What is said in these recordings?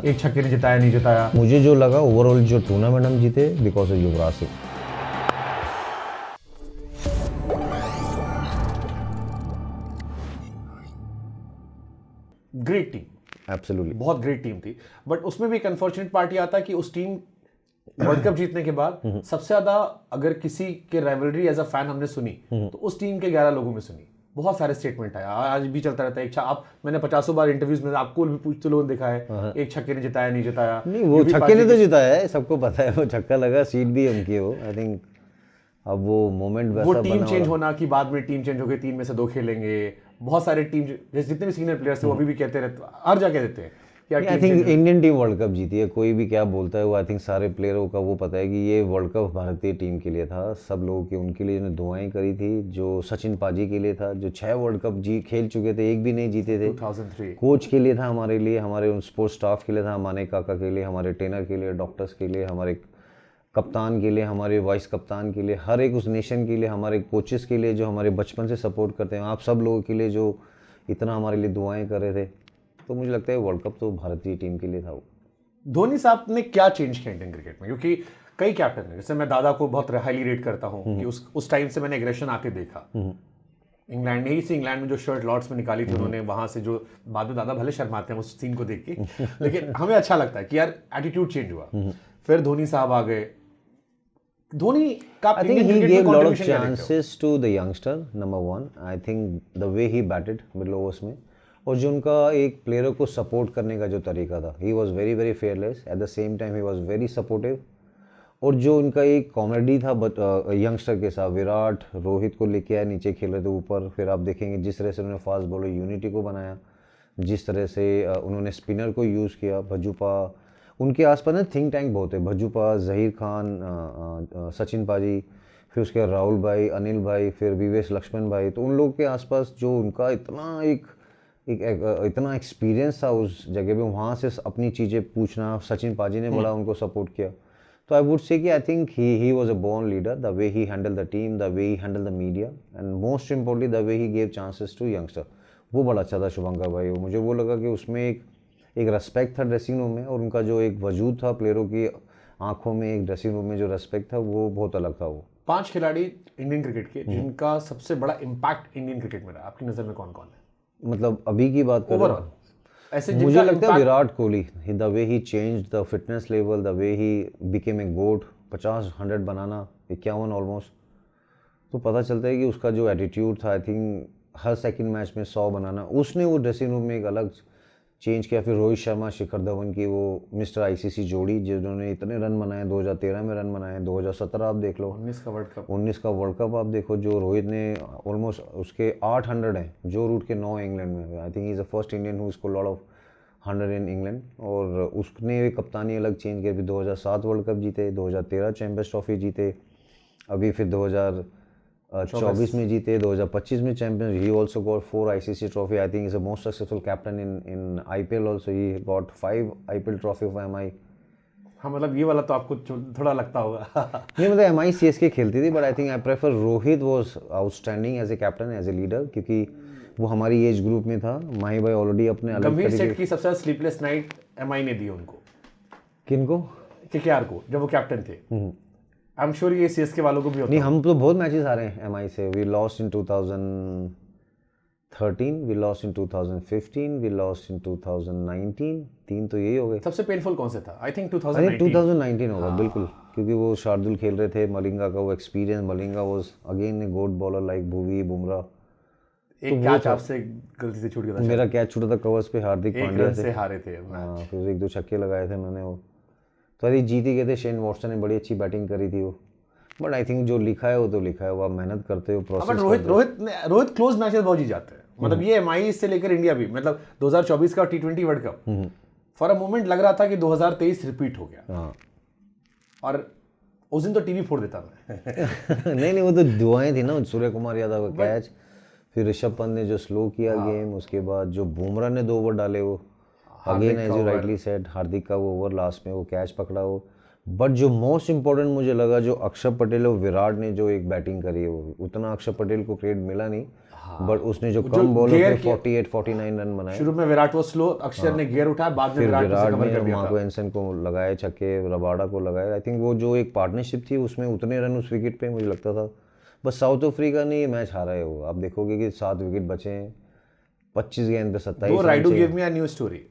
एक छक्के ने जिताया नहीं जिताया। मुझे जो लगा ओवरऑल जो टूर्नामेंट हम जीते because of Yuvraj Singh. Great team, absolutely बहुत ग्रेट टीम थी, बट उसमें भी एक अनफॉर्चुनेट पार्टी आता है कि उस टीम वर्ल्ड कप जीतने के बाद सबसे ज्यादा अगर किसी के राइवलरी एज अ फैन हमने सुनी तो उस टीम के 11 लोगों में सुनी। बहुत सारे स्टेटमेंट आया, आज भी चलता रहता है। एक आप मैंने 50 बार इंटरव्यूज में आपको भी पूछते लोगों ने देखा है, एक छक्के ने जिताया नहीं जिताया। नहीं, वो छक्के ने तो जिताया है, सबको पता है वो छक्का लगा, सीट भी उनकी वो। आई थिंक अब वो मोमेंट वैसा वो टीम चेंज होना कि बाद में टीम चेंज हो गई, 3 में से 2 खेलेंगे। बहुत सारे टीम जैसे जितने भी सीनियर प्लेयर्स थे वो अभी भी कहते रहते, हर जगह देते हैं। I think Indian team world cup जीती है, कोई भी क्या बोलता है वो, आई थिंक सारे प्लेयरों का वो पता है कि ये वर्ल्ड कप भारतीय टीम के लिए था। सब लोगों की उनके लिए जो दुआएं करी थी, जो सचिन पाजी के लिए था, जो 6 वर्ल्ड कप खेल चुके थे, एक भी नहीं जीते थे। 2003 कोच के लिए था, हमारे लिए, हमारे स्पोर्ट्स स्टाफ के लिए था, माने काका के लिए, हमारे ट्रेनर के लिए, डॉक्टर्स के लिए, हमारे कप्तान के लिए, हमारे वाइस कप्तान के लिए, हर एक उस नेशन के लिए, हमारे कोचेस के लिए जो हमारे बचपन से सपोर्ट करते हैं, आप सब लोगों के लिए जो इतना हमारे लिए दुआएं कर रहे थे। तो मुझे लगता है वर्ल्ड कप तो भारतीय टीम के लिए था। वो धोनी साहब ने क्या चेंज किया इंडियन क्रिकेट में? क्योंकि कई कैप्टन है, जैसे मैं दादा को बहुत हाईली रेट करता हूँ कि उस टाइम से मैंने एग्रेशन आते देखा। इंग्लैंड ने ही से इंग्लैंड में जो शर्ट लॉर्ड्स में निकाली थी उन्होंने, वहां से जो बाद में दादा भले शर्माते हैं उस सीन को देख के लेकिन हमें अच्छा लगता है कि यार एटीट्यूड चेंज हुआ। फिर धोनी साहब आ गए। धोनी का I think he gave a lot of chances to the youngster, number one. I think the way he batted middle overs में, और जो उनका एक प्लेयरों को सपोर्ट करने का जो तरीका था, he was very very fearless. At the same time he was very supportive. और जो उनका एक कॉमेडी था यंगस्टर के साथ, विराट रोहित को लेके आए, नीचे खेल रहे थे ऊपर। फिर आप देखेंगे जिस तरह से उन्होंने फास्ट बॉलर यूनिटी को बनाया, जिस तरह से उन्होंने स्पिनर को यूज़ किया, भज्जूपा, उनके आसपास ना थिंक टैंक बहुत है, भज्जूपा, जहीर खान, सचिन पाजी, फिर उसके बाद राहुल भाई, अनिल भाई, फिर विवेश लक्ष्मण भाई। तो उन लोगों के आसपास जो उनका इतना इतना एक्सपीरियंस था उस जगह पे, वहाँ से अपनी चीज़ें पूछना, सचिन पाजी ने बड़ा उनको सपोर्ट किया। तो आई would say that I think he was a born leader, the way he handle the team, the way he handle the media, and most importantly the way he gave chances to youngster. वो बड़ा अच्छा था शुभंकर भाई। मुझे वो लगा कि उसमें एक रेस्पेक्ट था ड्रेसिंग रूम में, और उनका जो एक वजूद था प्लेयरों की आंखों में, एक ड्रेसिंग रूम में जो रेस्पेक्ट था वो बहुत अलग था। वो 5 खिलाड़ी इंडियन क्रिकेट के जिनका सबसे बड़ा इम्पैक्ट इंडियन क्रिकेट में रहा, आपकी नजर में कौन कौन है? मतलब अभी की बात करें ओवरऑल ऐसे मुझे लगता है Virat Kohli, the way he change the fitness level, the way he became a GOAT, 50-100 बनाना, 51 ऑलमोस्ट। तो पता चलता है कि उसका जो एटीट्यूड था, आई थिंक हर सेकंड मैच में 100 बनाना, उसने वो ड्रेसिंग रूम में एक अलग चेंज किया। फिर रोहित शर्मा, शिखर धवन की वो मिस्टर आईसीसी जोड़ी, जिन्होंने इतने रन बनाए, 2013 में रन बनाए, 2017 आप देख लो, 19 का वर्ल्ड कप आप देखो, जो रोहित ने ऑलमोस्ट उसके 800 हैं, जो रूट के 9 इंग्लैंड में। I think is the first Indian who scored lot of 100 in England. और उसने कप्तानी अलग चेंज की, फिर 2007 वर्ल्ड कप जीते, 2013 चैंपियंस ट्रॉफी जीते, अभी फिर 2024 में जीते, 2025 में champion. He also got 4 ICC trophy. I think is a most successful captain in IPL also. He got 5 IPL trophy of MI. हाँ, मतलब ये वाला तो आपको थोड़ा लगता होगा नहीं, मतलब एमआई सीएसके खेलती थी, but I think I prefer Rohit was outstanding as a captain, as a leader, क्योंकि वो हमारी एज ग्रुप में था। माही भाई ऑलरेडी अपने अलग गंभीर सेठ की सबसे ज्यादा स्लीपलेस नाइट एमआई ने दी उनको। किनको? केकेआर को, जब वो कैप्टन थे। आई एम श्योर ये सीएसके वालों को भी होता नहीं, हम तो बहुत मैचेस हारे हैं एमआई से। We lost in 2013, we lost in 2015, we lost in 2019। 3 तो यही हो गए। सबसे पेनफुल कौन से था? आई थिंक 2019 होगा। बिल्कुल, क्योंकि वो शार्दुल खेल रहे थे, मलिंगा का वो experience, Malinga was again a good bowler like Bhuvi, Bumrah. एक कैच आपसे गलती से छूट गया था। मेरा कैच छूटा था कवर्स पे, हार्दिक पांड्या से हारे थे। हाँ, फिर 1-2 छक्के लगाए थे मैंने। वो तो अरे जीत ही गए थे। शेन वॉटसन ने बड़ी अच्छी बैटिंग करी थी वो। बट आई थिंक जो लिखा है वो तो लिखा है, वो आप मेहनत करते हो, प्रोसेस करते हो। रोहित क्लोज मैचेस बहुत जीत जाते हैं। मतलब ये एमआई से लेकर इंडिया भी, मतलब 2024 का T20 world cup for a moment लग रहा था कि 2023 रिपीट हो गया। हाँ, और उस दिन तो टीवी फोड़ देता मैं नहीं, वो तो दुआएं थी ना, सूर्य कुमार यादव का कैच, फिर ऋषभ पंत ने जो स्लो किया गेम, उसके बाद जो बुमराह ने 2 ओवर डाले, वो again as you rightly said, Hardik का वो ओवर लास्ट में वो कैच पकड़ा वो। बट जो मोस्ट इंपॉर्टेंट मुझे लगा, जो अक्षर पटेल और विराट ने जो एक बैटिंग करी है, वो उतना अक्षर पटेल को क्रेडिट मिला नहीं। बट उसने जो कम बॉलों पे 48-49 रन बनाए। शुरू में विराट वो स्लो, अक्षर ने गियर उठाया, बाद में फिर विराट विराट कवर कर ने दिया मार्को था। एंसन को लगाए छक्के, रबाडा को लगाए। आई थिंक वो जो एक पार्टनरशिप थी उसमें उतने रन उस विकेट पे मुझे लगता था। बस साउथ अफ्रीका ने ये मैच हारा है। वो आप देखोगे कि 7 विकेट बचे हैं, 25 गेंद पे 27 रन राइडू चाहिए। Give me a new story.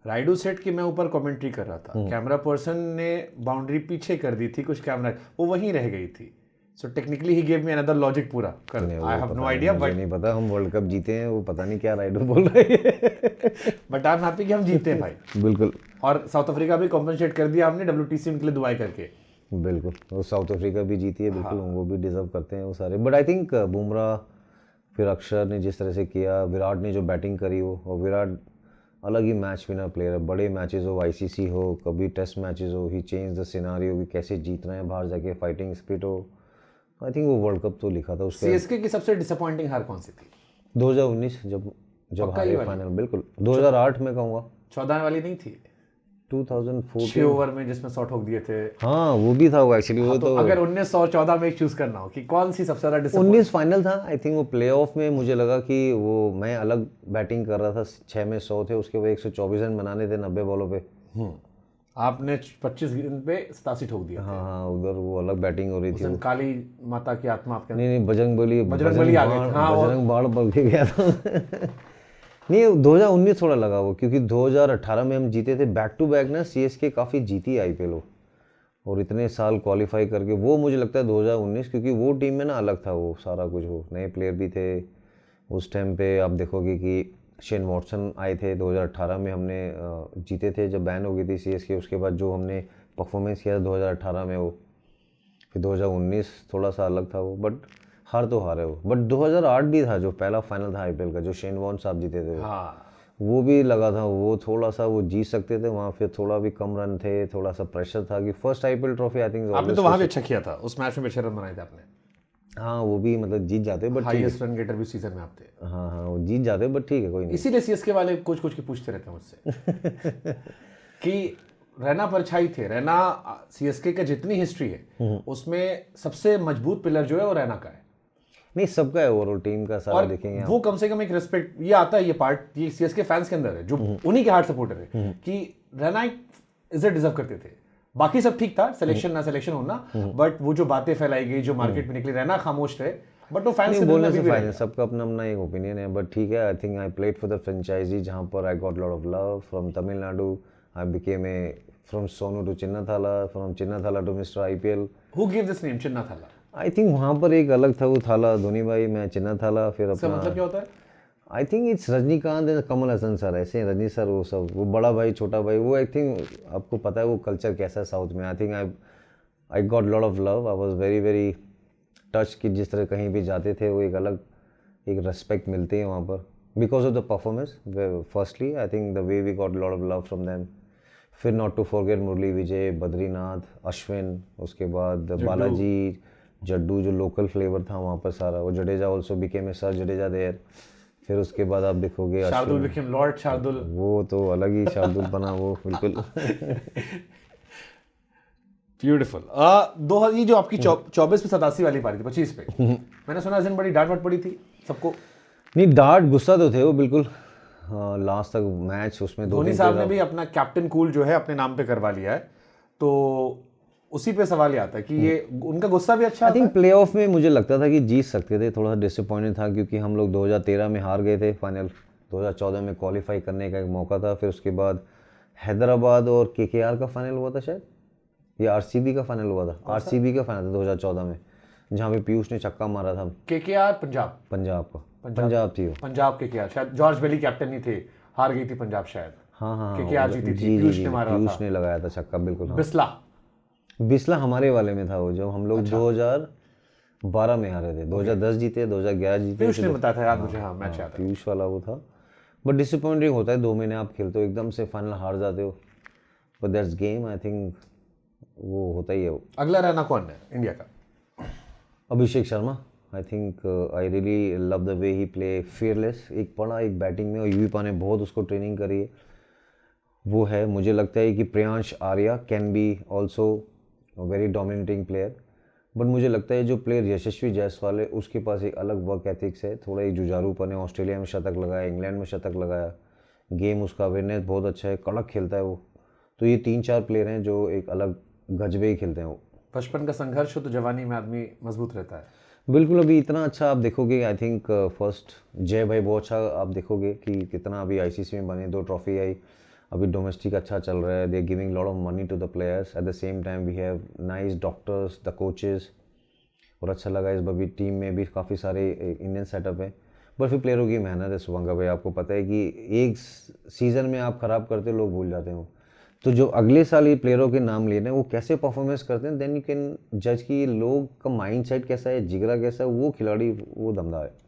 Raidu set कि मैं ऊपर कमेंट्री कर रहा था, कैमरा पर्सन ने बाउंड्री पीछे कर दी थी, कुछ कैमरा वो वहीं रह गई थी। सो टेक्निकली ही गिव मी अनदर लॉजिक पूरा कर। आई हैव नो आइडिया, मुझे नहीं पता। हम वर्ल्ड कप जीते हैं, वो पता नहीं क्या राइडू बोल रहे हैं। बट आई एम हैप्पी कि हम जीते हैं भाई। बिल्कुल। और साउथ अफ्रीका भी कॉम्पनसेट कर दिया हमने WTC उनके लिए दुआई करके। बिल्कुल, वो साउथ अफ्रीका भी जीती है, बिल्कुल। वो भी डिजर्व करते हैं वो सारे। बट आई थिंक बुमराह, फिर अक्षर ने जिस तरह से किया, विराट ने जो बैटिंग करी वो, और विराट अलग ही मैच विनर प्लेयर है। बड़े मैचेस हो, ICC हो, कभी टेस्ट मैचेस हो, ही चेंज द सिनारियो कि कैसे जीतना है बाहर जाके, फाइटिंग स्पिरिट हो। आई थिंक वो वर्ल्ड कप तो लिखा था उसके। CSK की सबसे डिसअपॉइंटिंग हार कौन सी थी? 2019 जब हारे फाइनल। बिल्कुल 2008 में कहूँगा। 14 वाली नहीं थी? 2014 6 ओवर में जिसमें 100 ठोक दिए थे। हाँ वो भी था वो एक्चुअली। वो तो अगर 19 और 14 में एक चूज करना हो कि कौन सी सबसे ज्यादा 19 फाइनल था। आई थिंक वो प्लेऑफ में मुझे लगा कि वो मैं अलग बैटिंग कर रहा था, 6 में 100 थे, उसके बाद 124 रन बनाने थे 90 बॉलों पे। आपने 25 गेंद पे 87 ठोक दिया। हाँ, उधर वो अलग बैटिंग हो रही थी। काली माता की आत्मा आपके नहीं, बजरंगबली आ गए थे। हाँ, बजरंग बाण बल के गया था। नहीं, 2019 थोड़ा लगा वो, क्योंकि 2018 में हम जीते थे बैक टू बैक ना। CSK काफ़ी जीती IPL और इतने साल क्वालिफाई करके। वो मुझे लगता है 2019, क्योंकि वो टीम में ना अलग था वो सारा कुछ। वो नए प्लेयर भी थे उस टाइम पे। आप देखोगे कि शेन वॉटसन आए थे 2018 में, हमने जीते थे जब बैन हो गई थी CSK। उसके बाद जो हमने परफॉर्मेंस किया था 2018 में वो, फिर 2019 थोड़ा सा अलग था वो। बट हार तो हारे वो। बट 2008 भी था जो पहला फाइनल था IPL का, जो शेन वॉर्न साहब जीते थे। हाँ, वो भी लगा था वो थोड़ा सा वो जीत सकते थे वहाँ। फिर थोड़ा भी कम रन थे, थोड़ा सा प्रेशर था कि first IPL trophy. I think आपने तो वहां भी अच्छा किया था, उस मैच में 6 रन बनाए थे आपने। हाँ, वो भी मतलब जीत जाते, बट हाईएस्ट रन गेटर भी सीजन में आप थे। हाँ, वो जीत जाते, बट ठीक है, कोई नहीं। इसीलिए CSK वाले कुछ के पूछते रहते हैं मुझसे कि रैना परछाई थे। रैना CSK का जितनी हिस्ट्री है उसमें सबसे मजबूत पिलर जो है वो रैना का है। नहीं, सबका है ओवरऑल टीम का सारा देखेंगे वो कम से कम एक रिस्पेक्ट ये आता है, ये पार्ट ये CSK फैंस के अंदर है, जो उन्हीं के हार्ट सपोर्टर है कि रैना इज्जत डिजर्व करते थे। बाकी सब ठीक था, सिलेक्शन ना सिलेक्शन होना, बट वो जो बातें फैलाई गई, जो मार्केट में निकली, रैना खामोश रहे। बट वो फैंस के बोलने से फायदा, सबका अपना अपना एक ओपिनियन है। बट ठीक है, I think I played for the franchise जहाँ पर I got lot of love from Tamil Nadu. I became a from Sonu to Chinna Thala, from Chinna Thala to mister IPL। Who give this name Chinna Thala? I think वहाँ पर एक अलग था वो थाला, धोनी भाई, मैं चिन्नाथाला। फिर अपना मतलब क्या होता है? I think it's Rajinikanth and Kamal Haasan sir, ऐसे हैं रजनी सर, वो सब, वो बड़ा भाई छोटा भाई, वो आई थिंक आपको पता है वो कल्चर कैसा है साउथ में। आई think I got lot of love. I was very very touch कि जिस तरह कहीं भी जाते थे वो एक अलग एक रेस्पेक्ट मिलती है वहाँ पर, because of the performance firstly. I think the way we got lot of love from them. फिर not to forget Murali Vijay, Badrinath, Ashwin, उसके बाद बालाजी, जड्डू जो लोकल फ्लेवर था वहाँ पर सारा। वो Jadeja also became a sir Jadeja there. फिर उसके बाद आप देखोगे शार्दुल बिकेम लॉर्ड शार्दुल, वो तो अलग ही शार्दुल बना वो, बिल्कुल। ब्यूटीफुल। ये जो आपकी 24 पे 87 वाली पारी थी, 25 पे, मैंने सुना इस दिन बड़ी डांट वाट पड़ी थी सबको। नहीं, डांट गुस्सा तो थे वो बिल्कुल। लास्ट तक मैच उसमें धोनी साहब ने भी अपना कैप्टन कूल जो है अपने नाम पे करवा लिया है, तो उसी पे सवाल ये आता है कि ये उनका गुस्सा भी अच्छा। आई थिंक प्ले ऑफ में मुझे लगता था कि जीत सकते थे। थोड़ा सा डिसअपॉइंटेड था क्योंकि हम लोग 2013 में हार गए थे फाइनल। 2014 में क्वालिफाई करने का एक मौका था। फिर उसके बाद हैदराबाद और KKR का फाइनल हुआ था शायद, या RCB का फाइनल हुआ था। RCB का फाइनल था 2014 में, जहाँ पे पीयूष ने छक्का मारा था। KKR पंजाब थी वो। पंजाब KKR, शायद जॉर्ज बेली कैप्टन ही थे, हार गई थी पंजाब शायद। हाँ, KKR जीती थी, पीयूष ने मारा था। पीयूष ने लगाया था छक्का, बिल्कुल। बिस्ला हमारे वाले में था वो, जो हम लोग 2012 में हारे थे। 2010 जीते, 2011 जीते। पीयूष ने बताया था यार मुझे, हाँ मैच याद है। पीयूष वाला वो था। बट डिसअपॉइंटिंग होता है, 2 महीने आप खेलते हो, एकदम से फाइनल हार जाते हो। But that's game, I think वो होता ही है वो। अगला रहना कौन है इंडिया का? Abhishek Sharma. I think I really love the way he play, fearless. एक पढ़ा एक बैटिंग में, और यूवीपा ने बहुत उसको ट्रेनिंग करी है, वो है। मुझे लगता है कि Priyansh Arya can be also very dominating player. But मुझे लगता है जो प्लेयर यशस्वी जायसवाल है उसके पास एक अलग वर्क एथिक्स है, थोड़ा एक जुझारूपन है। ऑस्ट्रेलिया में शतक लगाया, इंग्लैंड में शतक लगाया, गेम उसका अवेयरनेस बहुत अच्छा है, कड़क खेलता है वो। तो ये 3-4 प्लेयर हैं जो एक अलग गजबे ही खेलते हैं वो। बचपन का संघर्ष हो तो जवानी में आदमी मजबूत रहता है। बिल्कुल, अभी इतना अच्छा आप देखोगे, आई थिंक फर्स्ट जय भाई बहुत अच्छा आप देखोगे कि कितना अभी आईसीसी में बने, 2 ट्रॉफी आई, अभी डोमेस्टिक अच्छा चल रहा है, they are giving lot of money to the players, at the same time we have nice doctors, the coaches. और अच्छा लगा इस बार भी टीम में भी काफ़ी सारे इंडियन सेटअप है। बट फिर प्लेयरों की मेहनत है शुभंकर भाई, आपको पता है कि एक सीज़न में आप ख़राब करते हो, लोग भूल जाते हो। तो जो अगले साल ये प्लेयरों के नाम लेने वो कैसे परफॉर्मेंस करते हैं, देन यू कैन जज कि लोग का माइंडसेट कैसा है, जिगरा कैसा है, वो खिलाड़ी वो दमदार है।